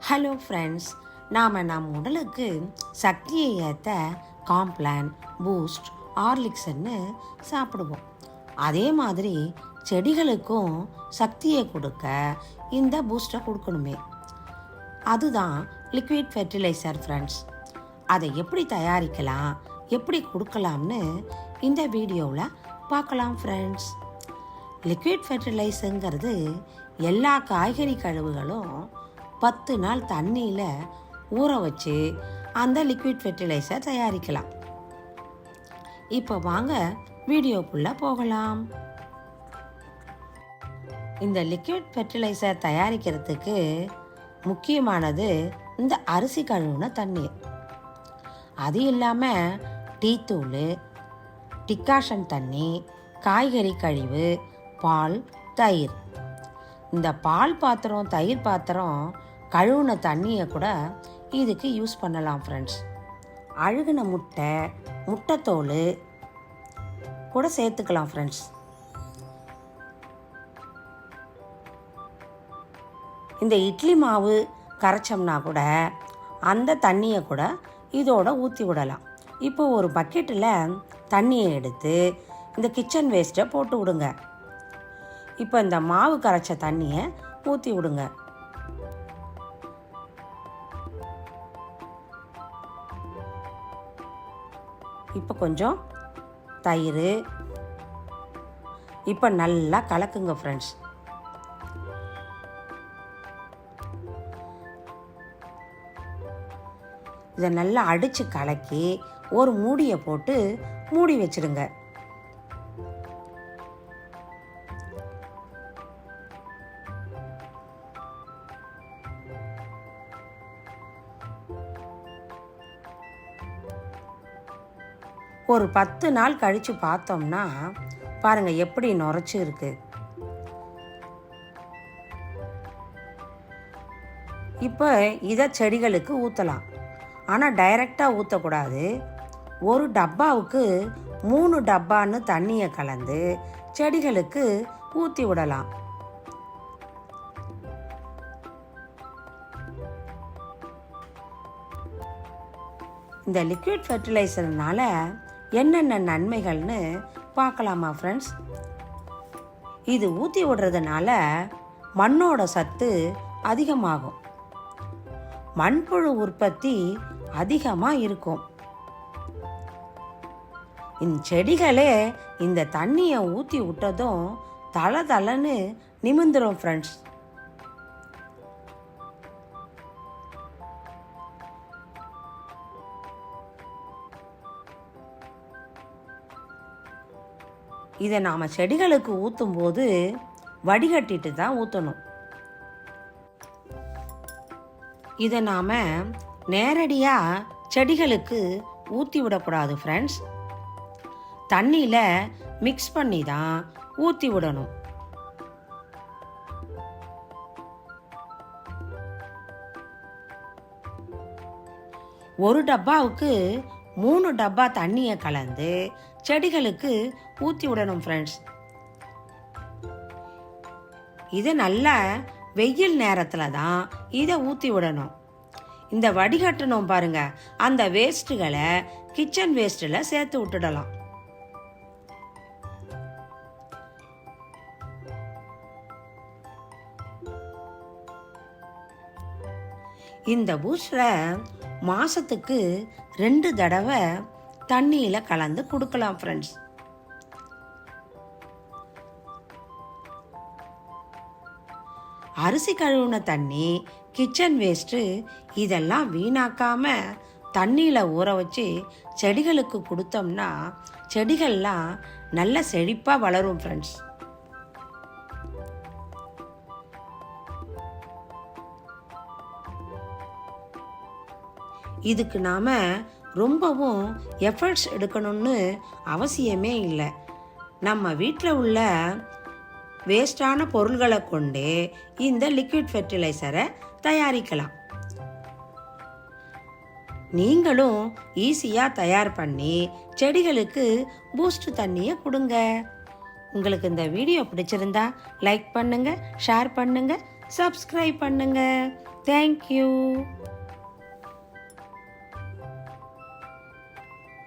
Hello friends, நம் உடலுக்கு சக்தியை ஏற்ற காம்ப்ளான், பூஸ்ட், ஹார்லிக்ஸ்ன்னு சாப்பிடுவோம். அதே மாதிரி செடிகளுக்கும் சக்தியை கொடுக்க இந்த பூஸ்ட்டை கொடுக்கணுமே. அதுதான் லிக்விட் ஃபெர்டிலைசர் ஃப்ரெண்ட்ஸ். அதை எப்படி தயாரிக்கலாம், எப்படி கொடுக்கலாம்னு இந்த வீடியோவில் பார்க்கலாம் ஃப்ரெண்ட்ஸ். லிக்விட் ஃபெர்டிலைசருங்கிறது எல்லா காய்கறி கழிவுகளும் 10 நாள் தண்ணியில் ஊற வச்சு அந்த லிக்விட் ஃபெர்டிலைசர் தயாரிக்கலாம். இப்போ வாங்க வீடியோக்குள்ளே போகலாம். இந்த லிக்விட் ஃபெர்டிலைசர் தயாரிக்கிறதுக்கு முக்கியமானது இந்த அரிசி கழுவுன தண்ணீர். அது இல்லாமல் டீத்தூள், டிகாஷன் தண்ணி, காய்கறி கழிவு, பால், தயிர். இந்த பால் பாத்திரம், தயிர் பாத்திரம், கழுவுன தண்ணியை கூட இதுக்கு யூஸ் பண்ணலாம் ஃப்ரெண்ட்ஸ். அழுகின முட்டைத்தோல் கூட சேர்த்துக்கலாம் ஃப்ரெண்ட்ஸ். இந்த இட்லி மாவு கரைச்சோம்னா கூட அந்த தண்ணியை கூட இதோட ஊற்றி விடலாம். இப்போ ஒரு பக்கெட்டில் தண்ணியை எடுத்து இந்த கிச்சன் வேஸ்ட்டை போட்டு விடுங்க. இப்போ இந்த மாவு கரைச்ச தண்ணியை ஊற்றி விடுங்க. இப்போ கொஞ்சம் தயிர், இப்போ நல்லா கலக்குங்க ஃப்ரெண்ட்ஸ். இதை நல்லா அடித்து கலக்கி ஒரு மூடியை போட்டு மூடி வச்சிடுங்க. ஒரு 10 நாள் கழித்து பார்த்தோம்னா பாருங்கள் எப்படி நுரைச்சி இருக்கு. இப்போ இதை செடிகளுக்கு ஊற்றலாம். ஆனால் டைரெக்டாக ஊற்றக்கூடாது. ஒரு டப்பாவுக்கு 3 டப்பான்னு தண்ணியை கலந்து செடிகளுக்கு ஊற்றி விடலாம். இந்த லிக்விட் ஃபெர்டிலைசர்னால என்னென்ன நன்மைகள்னு பார்க்கலாமா ஃப்ரெண்ட்ஸ். இது ஊற்றி விடுறதுனால மண்ணோட சத்து அதிகமாகும். மண்புழு உற்பத்தி அதிகமாக இருக்கும். இந்த செடிகளே இந்த தண்ணியை ஊற்றி விட்டதும் தளன்னு நிமிந்துடும் ஃப்ரெண்ட்ஸ். இதை நாம் செடிகளுக்கு ஊற்றும் போது வடிகட்டிட்டு தான் ஊற்றணும். இதை நாம் நேரடியாக செடிகளுக்கு ஊற்றி விடக்கூடாது ஃப்ரெண்ட்ஸ். தண்ணியில் மிக்ஸ் பண்ணி தான் ஊற்றி விடணும். ஒரு டப்பாவுக்கு 3 டப்பா தண்ணியை கலந்து செடிகளுக்கு ஊற்றி விடணும் ஃப்ரெண்ட்ஸ். இதை நல்லா வெயில் நேரத்தில் தான் இதை ஊற்றி விடணும். இந்த வடிகட்டணும் பாருங்க, அந்த வேஸ்ட்டுகளை கிச்சன் வேஸ்ட்டில் சேர்த்து விட்டுடலாம். இந்த பூஸ்டரை மாதத்துக்கு 2 தடவை தண்ணியில் கலந்து கொடுக்கலாம் ஃப்ரெண்ட்ஸ். அரிசி கழுவுன தண்ணி, கிச்சன் வேஸ்ட்டு இதெல்லாம் வீணாக்காம தண்ணியில் ஊற வச்சு செடிகளுக்கு கொடுத்தோம்னா செடிகள்லாம் நல்ல செழிப்பாக வளரும் ஃப்ரெண்ட்ஸ். இதுக்கு நாம் ரொம்பவும் எஃபர்ட்ஸ் எடுக்கணும்னு அவசியமே இல்லை. நம்ம வீட்டில் உள்ள வேஸ்டான பொருள்களை கொண்டு இந்த லிக்விட் ஃபெர்டிலைசரை தயாரிக்கலாம். நீங்களும் ஈஸியாக தயார் பண்ணி செடிகளுக்கு பூஸ்ட் தண்ணியை கொடுங்க. உங்களுக்கு இந்த வீடியோ பிடிச்சிருந்தா லைக் பண்ணுங்க, ஷேர் பண்ணுங்க, சப்ஸ்கிரைப் பண்ணுங்கள். தேங்க்யூ.